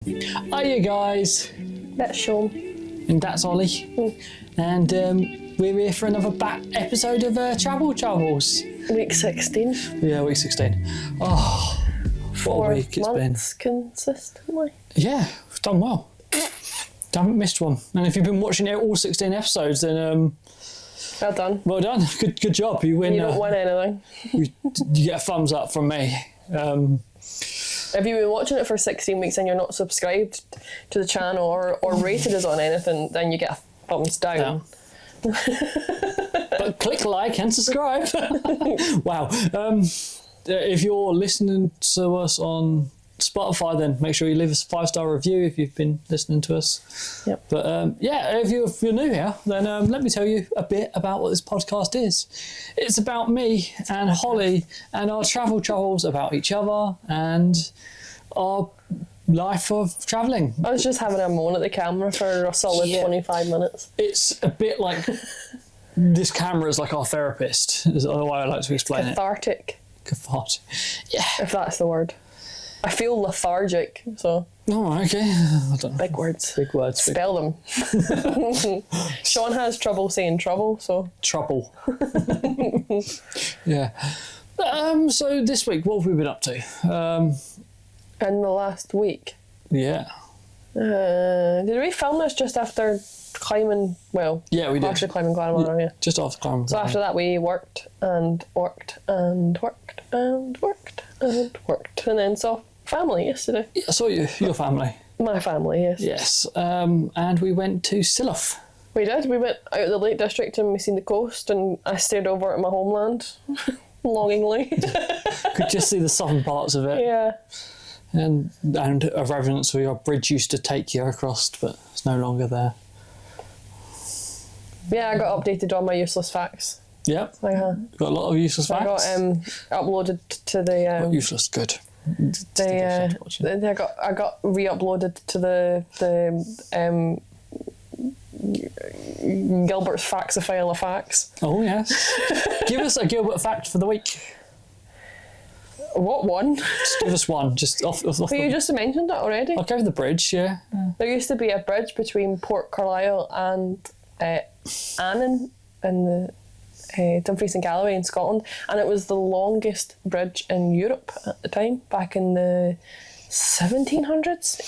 Hiya guys, That's Sean. and that's Ollie, and we're here for another back episode of Travel Travels. Week 16. Yeah, week 16. Oh, what a week it's been. Consistently. Yeah, we've done well. Haven't missed one. And if you've been watching all 16 episodes, then Well done. well done. Good job. You win. You don't win anything. you get a thumbs up from me. If you've been watching it for 16 weeks and you're not subscribed to the channel or rated us on anything, then you get a thumbs down. But click like and subscribe. Wow. If you're listening to us on Spotify, then make sure you leave us a 5-star review if you've been listening to us. Yep. But if you're new here, then let me tell you a bit about what this podcast is. It's about me and Holly and our travel travels about each other and our life of travelling. I was just having a moan at the camera for a solid 25 minutes. It's a bit like this camera is like our therapist, is the way I like to explain Cathartic. Cathartic. Yeah. If that's the word. I feel lethargic, so. Oh, okay. I don't know. Big words. Big words. Spell them. Sean has trouble saying trouble, so. Trouble. Yeah. So this week, what have we been up to? In the last week. Yeah. Did we film this just after climbing? Well, Yeah, we did. after climbing Glenmore, yeah. Just after climbing. So after that, we worked and worked and worked and worked and worked, and then saw family yesterday. Yeah, I saw your family. My family, yes. Yes. And we went to Silloth. We did. We went out of the Lake District and we seen the coast, and I stayed over at my homeland, longingly. Could just see the southern parts of it. Yeah. And a reverence where your bridge used to take you across, but it's no longer there. Yeah, I got updated on my useless facts. Yep. I Got a lot of useless got facts. uploaded to the Not useless, good. I got re-uploaded to the Gilbert's Faxophile of Facts. Oh, yes. Give us a Gilbert fact for the week. What one? Just give us one. Just off Well, you just mentioned it already. I'll go for the bridge, yeah. There used to be a bridge between Port Carlisle and Annan in the Dumfries and Galloway in Scotland, and it was the longest bridge in Europe at the time, back in the 1700s?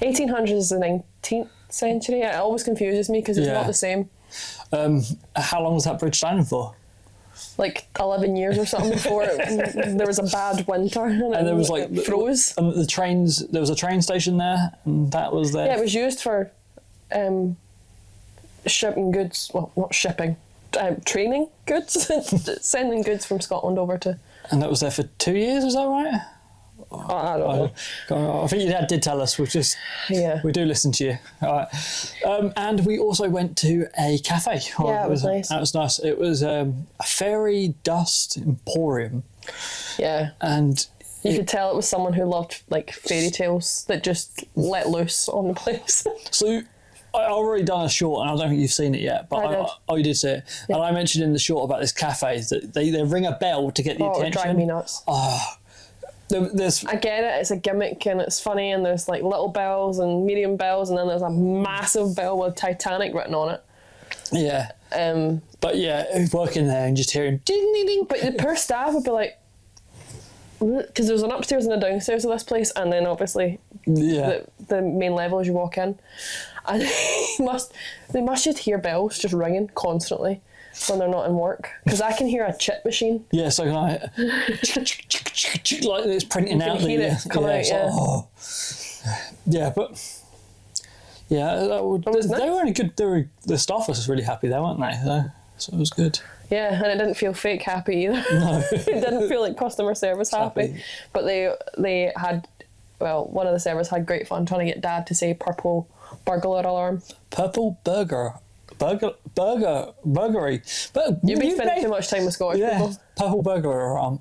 1800s is the 19th century. It always confuses me because it's not the same. How long was that bridge standing for? Like 11 years or something before there was a bad winter and there was like it froze. And the trains, there was a train station there, and that was there. Yeah, it was used for shipping goods. Well, not shipping, training goods, sending goods from Scotland over to. And that was there for 2 years. Is that right? I don't know. I think your dad did tell us. We do listen to you. All right. And we also went to a cafe. Yeah, it was nice. That was nice. It was a fairy dust emporium. Yeah. And you could tell it was someone who loved like fairy tales that just let loose on the place. So I already done a short, and I don't think you've seen it yet. But you did see it. Yeah. And I mentioned in the short about this cafe that they ring a bell to get the attention. It would drive me nuts. I get it, it's a gimmick and it's funny, and there's like little bells and medium bells, and then there's a massive bell with Titanic written on it. Yeah. But yeah, working there and just hearing ding ding ding. But the poor staff would be like, because there's an upstairs and a downstairs of this place, and then obviously the main level as you walk in, and they must just hear bells just ringing constantly when they're not in work, because I can hear a chip machine. Yeah, so can I. Like it's printing out. You can hear it coming out, like, yeah, but yeah, they were only good. The staff was really happy there, weren't they? So it was good. Yeah, and it didn't feel fake happy either. No. It didn't feel like customer service happy. But they had, well, one of the servers had great fun trying to get Dad to say purple burglar alarm. Purple burgery. But You've been spending too much time with Scottish people. Purple burglar alarm.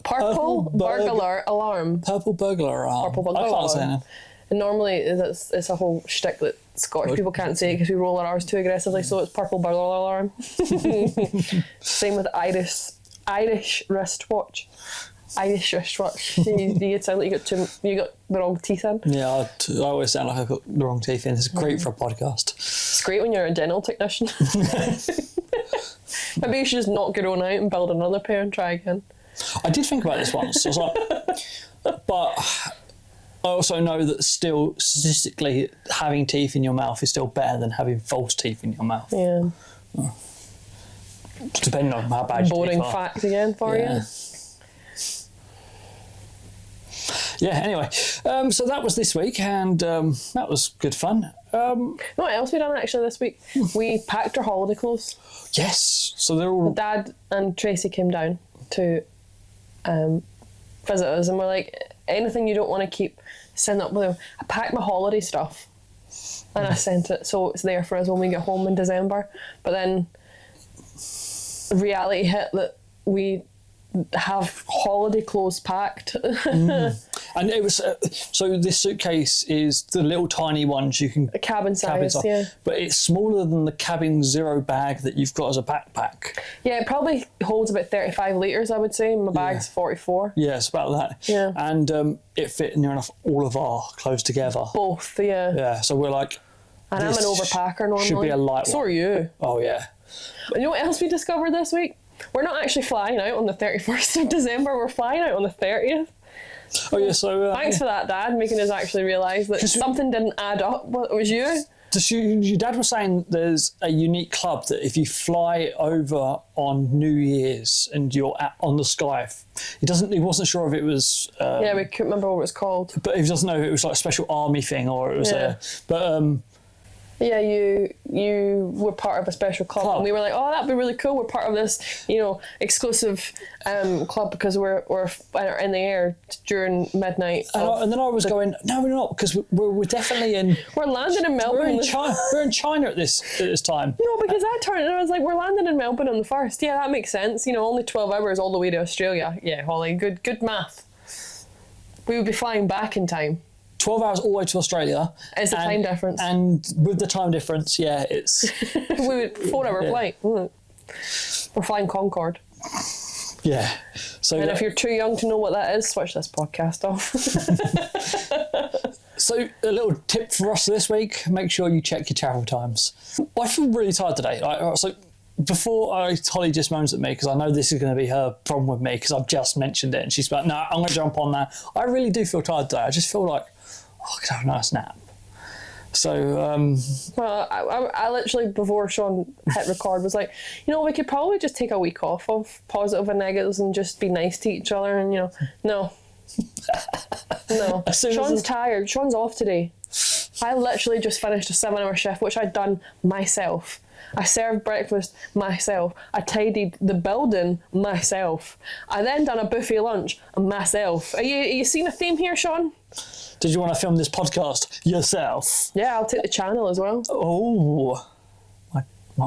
Purple burglar alarm. Purple burglar alarm. Purple burglar I can't say alarm. it. And normally it's a whole shtick that Scottish people can't say because we roll our R's too aggressively, so it's purple burglar alarm. Same with Irish wristwatch. Irish wristwatch. You sound like you got the wrong teeth in. Yeah, I always sound like I've got the wrong teeth in. It's great for a podcast. It's great when you're a dental technician. Maybe you should just knock your own out and build another pair and try again. I did think about this once. I was like, but I also know that still statistically having teeth in your mouth is still better than having false teeth in your mouth. Yeah. Depending on how bad your teeth are. Boring fact again for you. Yeah, anyway, so that was this week, and that was good fun. You know what else we done actually this week? We packed our holiday clothes. Yes, so they're all... Dad and Tracy came down to visit us, and we're like, anything you don't want to keep, send up with them. I packed my holiday stuff, and I sent it, so it's there for us when we get home in December. But then reality hit that we have holiday clothes packed. And it was so this suitcase is the little tiny ones you can cabin size, yeah. But it's smaller than the cabin zero bag that you've got as a backpack. Yeah, it probably holds about 35 litres, I would say. My bag's 44. Yeah, it's about that. Yeah, and it fit near enough all of our clothes together. Both, yeah. Yeah, so we're like, and I'm an overpacker normally. Should be a light one. So are you. Oh yeah. And you know what else we discovered this week? We're not actually flying out on the 31st of December. We're flying out on the 30th. Oh yeah, so thanks for that, Dad, making us actually realise that something didn't add up. Well, it was you. Your dad was saying there's a unique club that if you fly over on New Year's and you're on the sky, he wasn't sure if it was. Yeah, we couldn't remember what it was called. But he doesn't know if it was like a special army thing or it was yeah, you were part of a special club, and we were like, oh, that'd be really cool. We're part of this, exclusive club because we're in the air during midnight. And then I was going, no, we're not, because we're definitely in. We're landing in Melbourne. We're in China at this time. No, because I turned and I was like, we're landing in Melbourne on the 1st. Yeah, that makes sense. Only 12 hours all the way to Australia. Yeah, Holly, good math. We would be flying back in time. 12 hours all the way to Australia. It's the time difference. And with the time difference, yeah, it's... 4-hour flight. We're flying Concorde. Yeah. So and if you're too young to know what that is, switch this podcast off. So a little tip for us this week, make sure you check your travel times. I feel really tired today. So before Holly just moans at me, because I know this is going to be her problem with me, because I've just mentioned it, and she's like, no, I'm going to jump on that. I really do feel tired today. I just feel like, I could have a nice nap. So, well, I literally, before Sean hit record, was like, we could probably just take a week off of positive and negatives and just be nice to each other. And, no. No. Sean's tired. Sean's off today. I literally just finished a 7-hour shift, which I'd done myself. I served breakfast myself. I tidied the building myself. I then done a buffet lunch myself. Are you seeing a theme here, Sean? Did you want to film this podcast yourself? Yeah, I'll take the channel as well. Oh,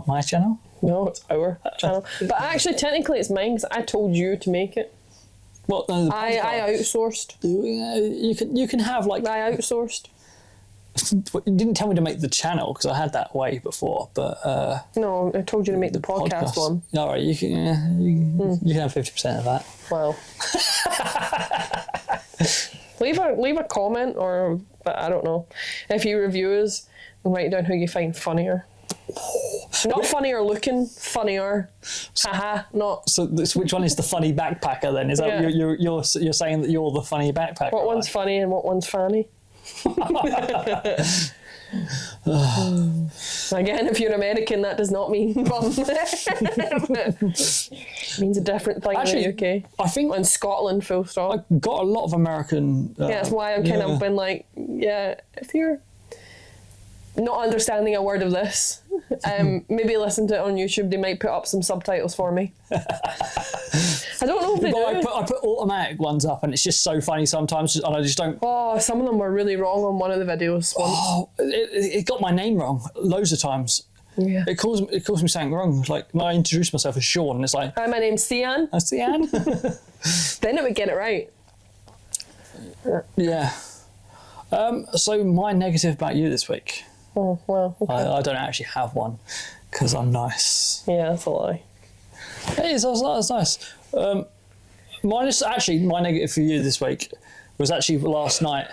my channel? No, it's our channel. But actually, technically, it's mine because I told you to make it. What? No, I outsourced. You can have like. I outsourced. You didn't tell me to make the channel because I had that way before, but no, I told you to make the podcast one. All right, you can have 50% of that. Well, leave a comment, or I don't know, if you review us, write down who you find funnier. Not funnier looking, funnier. Haha, not. So which one is the funny backpacker then? Is that you're saying that you're the funny backpacker? What one's funny and what one's fanny? Again, if you're American, that does not mean bum. It means a different thing in the UK. I think in Scotland, full stop. I got a lot of American. That's why I'm kind of been like, if you're not understanding a word of this, maybe listen to it on YouTube. They might put up some subtitles for me. I don't know if they do. I put automatic ones up, and it's just so funny sometimes, and I just don't. Oh, some of them were really wrong on one of the videos once. Oh, it got my name wrong loads of times. Yeah. It calls me something wrong. Like when I introduce myself as Sean, and it's like, hi, my name's Sian. Sian. Then it would get it right. Yeah. So my negative about you this week. Oh, well, okay. I don't actually have one because I'm nice. Yeah, that's a lie. It is, that's nice. Mine is actually, my negative for you this week was actually last night.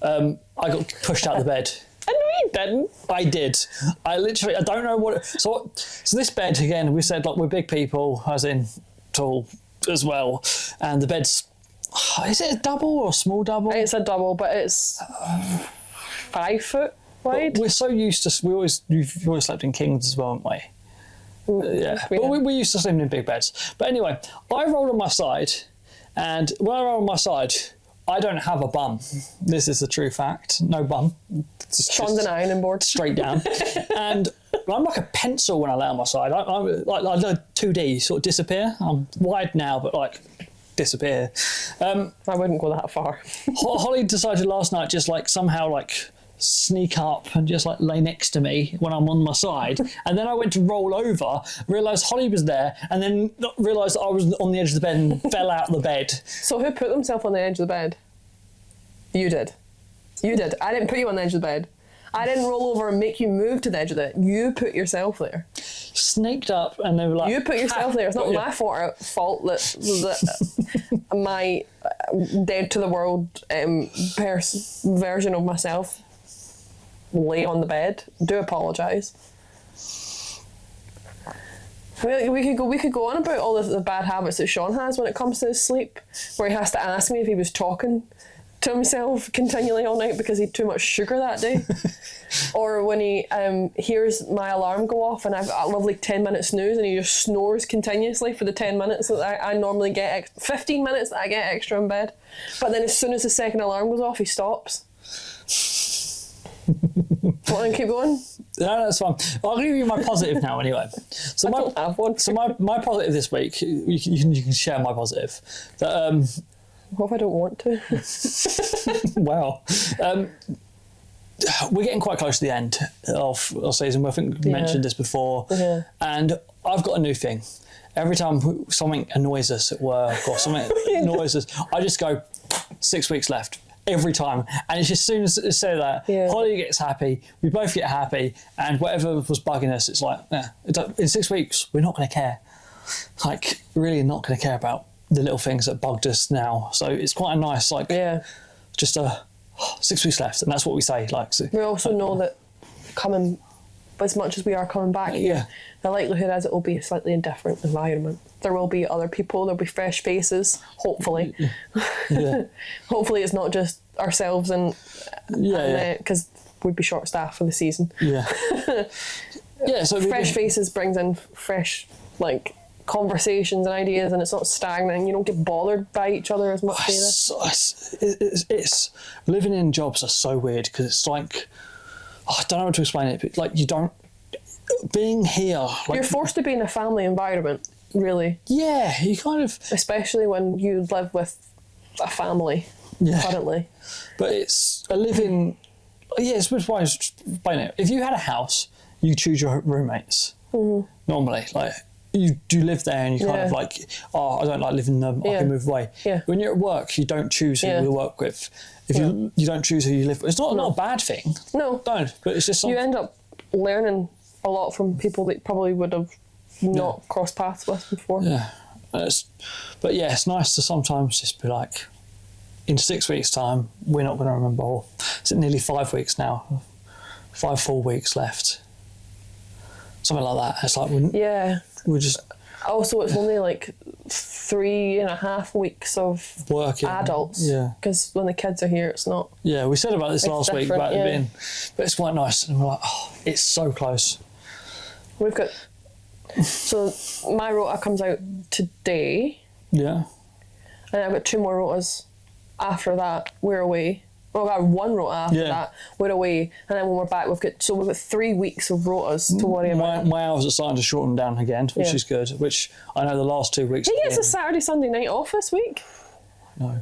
I got pushed out of the bed. I know you didn't. I did. I don't know what. So this bed, again, we said, like, we're big people, as in tall as well. And the bed's, is it a double or a small double? It's a double, but it's 5 foot wide. But we're so used to, we've always slept in kings as well, haven't we? Yeah. But we're used to sleeping in big beds. But anyway, I rolled on my side, and when I roll on my side, I don't have a bum. This is the true fact. No bum. Sean's an ironing board. Straight down. And I'm like a pencil when I lay on my side. I'm like 2D, sort of disappear. I'm wide now, but like disappear. I wouldn't go that far. Holly decided last night just like somehow like sneak up and just like lay next to me when I'm on my side, and then I went to roll over, realised Holly was there, and then realised I was on the edge of the bed and fell out of the bed. So who put themselves on the edge of the bed? You did. You did. I didn't put you on the edge of the bed. I didn't roll over and make you move to the edge of it. You put yourself there. Sneaked up, and they were like, you put yourself there. It's not my fault that my dead to the world version of myself lay on the bed. Do apologise. We could go on about all the bad habits that Sean has when it comes to his sleep, where he has to ask me if he was talking to himself continually all night because he had too much sugar that day. Or when he hears my alarm go off and I've got a lovely 10-minute snooze and he just snores continuously for the 10 minutes that I normally get, 15 minutes that I get extra in bed. But then as soon as the second alarm goes off, he stops. Want to keep going? No, that's fine. I'll give you my positive now anyway. So I don't have one. So my positive this week, you can share my positive. That what if I don't want to? wow. We're getting quite close to the end of our season. I think we mentioned this before. Yeah. And I've got a new thing. Every time something annoys us at work or something annoys us, I just go, 6 weeks left. Every time. And it's just as soon as I say that, Holly gets happy, we both get happy, and whatever was bugging us, it's like, in 6 weeks, we're not going to care. Like, really not going to care about the little things that bugged us now. So it's quite a nice, like, just 6 weeks left, and that's what we say. Like, so, we also know that coming, as much as we are coming back, the likelihood is it will be a slightly different environment. There will be other people, there'll be fresh faces, hopefully. Hopefully it's not just ourselves and because we'd be short staffed for the season. So fresh faces brings in fresh like conversations and ideas, and it's not stagnant. You don't get bothered by each other as much. It's living in jobs are so weird because it's like, I don't know how to explain it, but like you don't, being here, like, you're forced to be in a family environment, really. Yeah, you kind of, especially when you live with a family currently. But it's a living. It's why I was explaining it. If you had a house, you choose your roommates. Normally, like you do live there, and you kind of like, I don't like living there. I can move away. When you're at work, you don't choose who you work with. If you don't choose who you live with, it's not a bad thing. No, don't. But it's just you end up learning a lot from people that probably would have not crossed paths with before. But it's nice to sometimes just be like, in 6 weeks' time, we're not going to remember all. Is it nearly 5 weeks now? 5 full weeks left. Something like that. It's like, we're just... Also, it's only like 3.5 weeks of working adults. Because when the kids are here, it's not... we said about this last week, about it being... But it's quite nice. And we're like, it's so close. We've got... So, my rota comes out today. And I've got 2 more rotas after that. We're away. Well, I've got 1 rota after that. We're away. And then when we're back, we've got 3 weeks of rotas to worry about. My hours are starting to shorten down again, which is good. Which I know the last 2 weeks... He gets a Saturday, Sunday night off this week. No.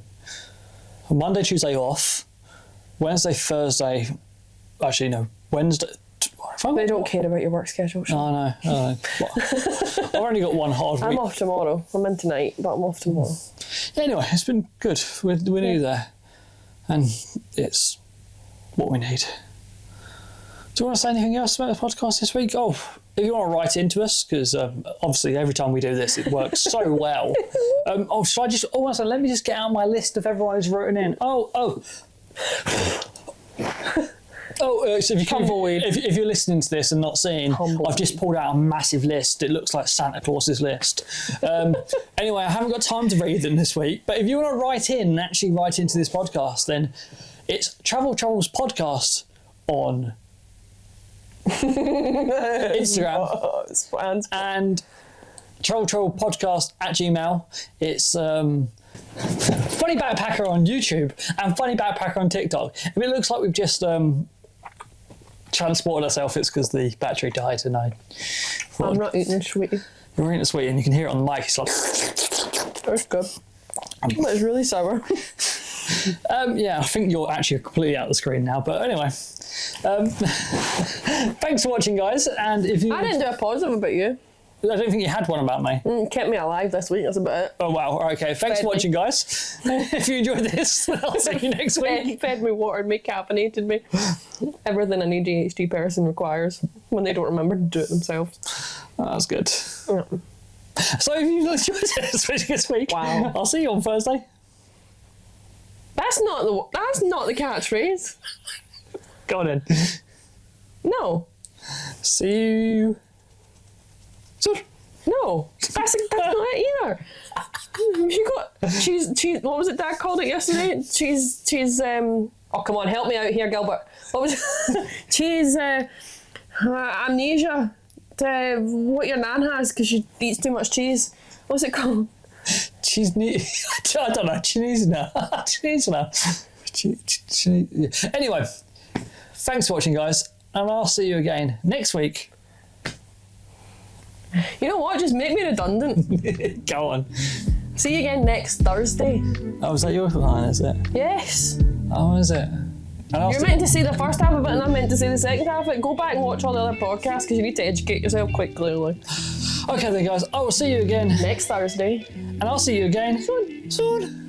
Monday, Tuesday off. Wednesday, Thursday... Actually, no. Wednesday... They don't care about your work schedule. I know. I've only got 1 hard week. I'm off tomorrow. I'm in tonight, but I'm off tomorrow. Anyway, it's been good. We're nearly there. And it's what we need. Do you want to say anything else about the podcast this week? if you want to write into us, because obviously every time we do this, it works so well. Should I just? Oh, so let me just get out my list of everyone who's written in. So if you're listening to this and not seeing, I've just pulled out a massive list. It looks like Santa Claus's list. Anyway, I haven't got time to read them this week, but if you want to write in and actually write into this podcast, then it's Travel Troubles Podcast on Instagram and Travel Trouble Podcast at Gmail. It's Funny Backpacker on YouTube and Funny Backpacker on TikTok. If it looks like we've just transported ourselves, it's because the battery died and I'm not eating sweetie. You're eating a sweetie and you can hear it on the mic. It's like... That's good. It's really sour. Yeah, I think you're actually completely out of the screen now, but anyway. Thanks for watching, guys. And if you... I didn't do a positive about you. I don't think you had one about me. Kept me alive this week, that's about it. Oh, wow. Okay, thanks for watching, guys. If you enjoyed this, I'll see you next week. Fed me, watered me, caffeinated me. Everything an ADHD person requires when they don't remember to do it themselves. Oh, that's good. Yeah. So if you enjoyed this week, wow. I'll see you on Thursday. That's not the catchphrase. Go on then. No. See you. No, that's not it either. You got cheese. What was it Dad called it yesterday? Cheese. Oh, come on, help me out here, Gilbert. What was it? Cheese amnesia to what your nan has because she eats too much cheese. What's it called? I don't know. Cheese now. Anyway, thanks for watching, guys, and I'll see you again next week. You know what? Just make me redundant. Go on. See you again next Thursday. Oh, is that your line, is it? Yes. Oh, is it? You're meant to say the first half of it and I'm meant to say the second half of it. Go back and watch all the other podcasts because you need to educate yourself quite clearly. Okay then, guys. I will see you again next Thursday. And I'll see you again soon.